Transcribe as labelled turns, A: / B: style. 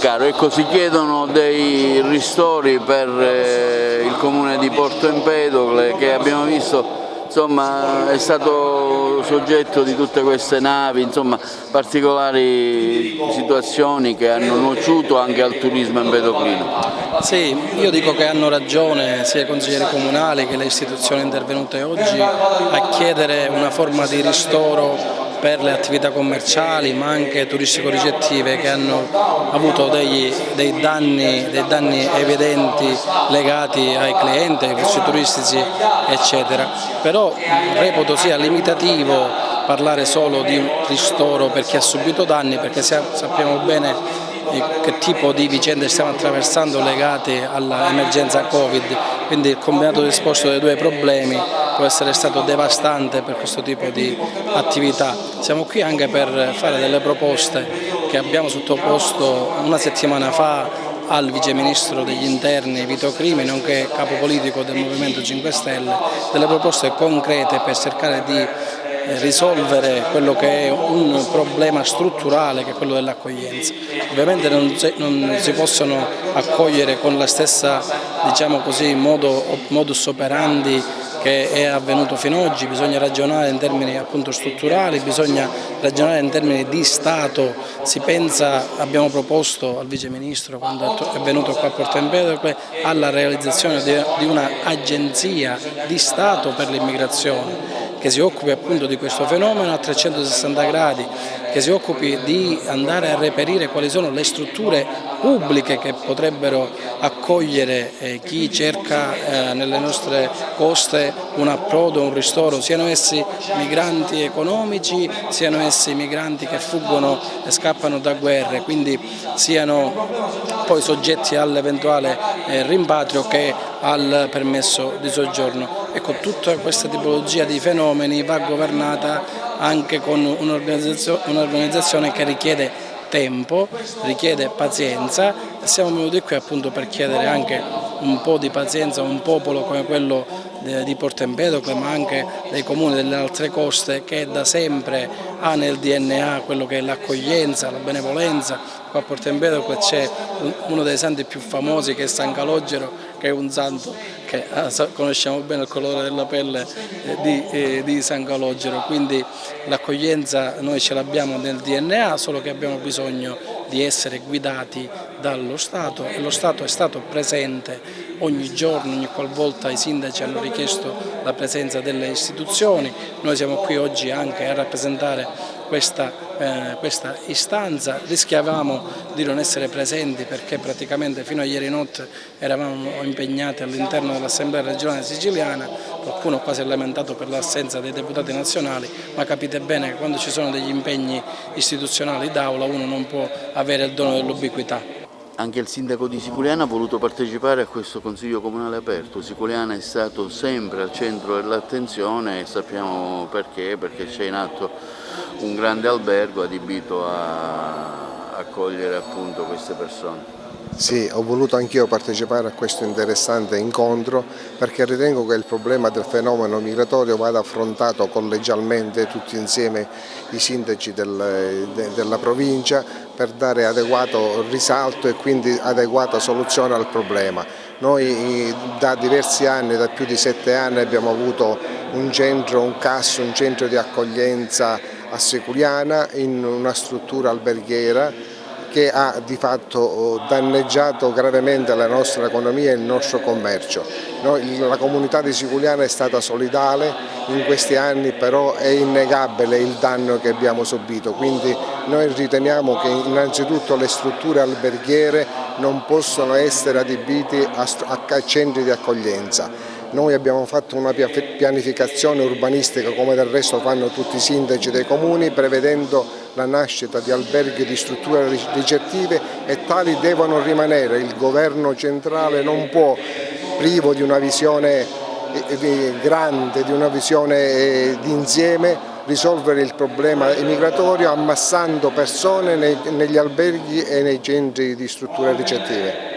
A: caro. Ecco, si chiedono dei ristori per il comune di Porto Empedocle, che abbiamo visto insomma è stato soggetto di tutte queste navi, insomma particolari situazioni che hanno nociuto anche al turismo empedoclino.
B: Sì, io dico che hanno ragione sia i consiglieri comunali che le istituzioni intervenute oggi a chiedere una forma di ristoro per le attività commerciali ma anche turistico-ricettive che hanno avuto dei danni evidenti legati ai clienti, ai flussi turistici eccetera. Però reputo sia limitativo parlare solo di un ristoro per chi ha subito danni, perché sappiamo bene che tipo di vicende stiamo attraversando legate all'emergenza Covid, quindi il combinato disposto dei due problemi può essere stato devastante per questo tipo di attività. Siamo qui anche per fare delle proposte che abbiamo sottoposto una settimana fa al Vice Ministro degli Interni Vito Crimi, nonché capo politico del Movimento 5 Stelle, delle proposte concrete per cercare di risolvere quello che è un problema strutturale, che è quello dell'accoglienza. Ovviamente non si possono accogliere con la stessa, diciamo così, modus operandi che è avvenuto fino ad oggi. Bisogna ragionare in termini appunto strutturali, bisogna ragionare in termini di Stato. Si pensa, abbiamo proposto al Vice Ministro quando è venuto qua a Porto Empedocle, alla realizzazione di un'agenzia di Stato per l'immigrazione che si occupi appunto di questo fenomeno a 360 gradi, che si occupi di andare a reperire quali sono le strutture pubbliche che potrebbero accogliere chi cerca nelle nostre coste un approdo, un ristoro, siano essi migranti economici, siano essi migranti che fuggono e scappano da guerre, quindi siano poi soggetti all'eventuale rimpatrio che al permesso di soggiorno. Ecco, tutta questa tipologia di fenomeni va governata anche con un'organizzazione che richiede tempo, richiede pazienza. Siamo venuti qui appunto per chiedere anche un po' di pazienza a un popolo come quello di Porto Empedocle, ma anche dei comuni delle altre coste, che da sempre ha nel DNA quello che è l'accoglienza, la benevolenza. Qua a Porto Empedocle c'è uno dei santi più famosi, che è San Calogero, che è un santo che conosciamo bene il colore della pelle di San Calogero, quindi l'accoglienza noi ce l'abbiamo nel DNA, solo che abbiamo bisogno di essere guidati dallo Stato, e lo Stato è stato presente ogni giorno, ogni qualvolta i sindaci hanno richiesto la presenza delle istituzioni. Noi siamo qui oggi anche a rappresentare questa istanza. Rischiavamo di non essere presenti perché praticamente fino a ieri notte eravamo impegnati all'interno dell'Assemblea regionale siciliana. Qualcuno qua si è lamentato per l'assenza dei deputati nazionali, ma capite bene che quando ci sono degli impegni istituzionali d'aula uno non può avere il dono dell'ubiquità.
A: Anche il sindaco di Siculiana ha voluto partecipare a questo consiglio comunale aperto. Siculiana è stato sempre al centro dell'attenzione e sappiamo perché c'è in atto un grande albergo adibito a accogliere appunto queste persone.
C: Sì, ho voluto anch'io partecipare a questo interessante incontro perché ritengo che il problema del fenomeno migratorio vada affrontato collegialmente, tutti insieme i sindaci della provincia, per dare adeguato risalto e quindi adeguata soluzione al problema. Noi da diversi anni, da più di 7 anni, abbiamo avuto un centro, un CAS, un centro di accoglienza a Siculiana in una struttura alberghiera che ha di fatto danneggiato gravemente la nostra economia e il nostro commercio. La comunità di Siculiana è stata solidale in questi anni, però è innegabile il danno che abbiamo subito, quindi noi riteniamo che innanzitutto le strutture alberghiere non possono essere adibite a centri di accoglienza. Noi abbiamo fatto una pianificazione urbanistica, come del resto fanno tutti i sindaci dei comuni, prevedendo la nascita di alberghi di strutture ricettive, e tali devono rimanere. Il governo centrale non può, privo di una visione grande, di una visione d'insieme, risolvere il problema immigratorio ammassando persone negli alberghi e nei centri di strutture ricettive.